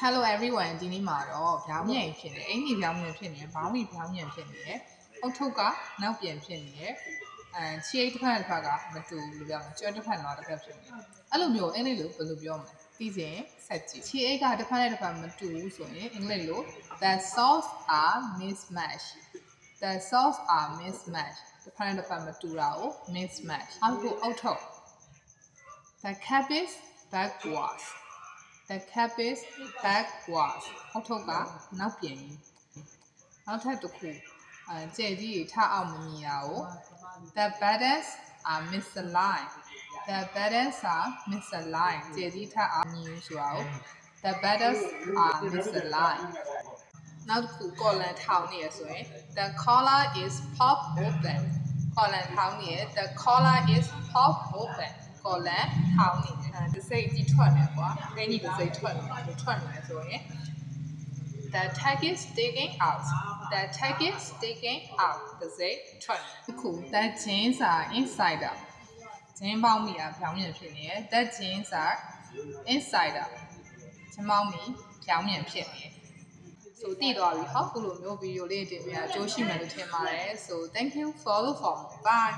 Hello everyone ဒီနေ့မှာတော့ဗျောင်းမြန်ဖြစ်နေအင်္ဂလိပ်ဗျောင်းမြန်ဖြစ်နေဘောင်းမီဗျောင်းမြန်ဖြစ်နေအုတ်ထုပ်ကနောက်ပြန်ဖြစ်နေချီအိတ်တစ်ဖက်ကမတူဘူးလို့ပြောမှာကျွဲတစ်ဖက်တော့တစ်ဖက်ဖြစ်နေအဲ့လိုမျိုးအင်္ဂလိပ်လိုဘယ်လိုပြောမလဲသိစဉ်ဆက်ကြည့်ချီအိတ်ကတစ်ဖက်နဲ့တစ်ဖက်မတူဘူးဆိုရင်အင်္ဂလိပ်လို the socks are mismatched the socks are mismatched တစ်ဖက်နဲ့တစ်ဖက်မတူတာကို mismatch နောက်တစ်ခုအုတ်ထုပ် the cap is backwards The cap is backwards အုတ်ထုပ်ကနောက်ပြန်နောက်ထပ်တစ်ခုကျဲကြီးထအောင်မမြင်ရဘူး The buttons are misaligned The buttons are misaligned ကျဲကြီးထအောင်မြင်ဆိုတော့ The buttons are misaligned နောက်တစ်ခုကော်လန်ထောင်နေရဆိုရင် The collar is pop open ကော်လန်ထောင်နေရ The collar is pop open ကော်လန်ထောင်နေတယ်တစ်စိတ်ကြီးထွက်နေကွာအင်းကြီးတစ်စိတ်ထွက်နေဆိုရင် The tag is sticking out The tag is sticking out တစ်စိတ်ထွက်နေအခု That jeans are inside out ဂျင်းပေါင်းမီပြောင်းပြန်ဖြစ်နေတယ် That jeans are inside out ဂျင်းပေါင်းမီပြောင်းပြန်ဖြစ်နေတယ်ဆိုတည်သွားပြီဟောခုလိုမျိုးဗီဒီယိုလေးတင်ပြအကျိုးရှိမယ်လို့ထင်ပါတယ် So thank you follow for me bye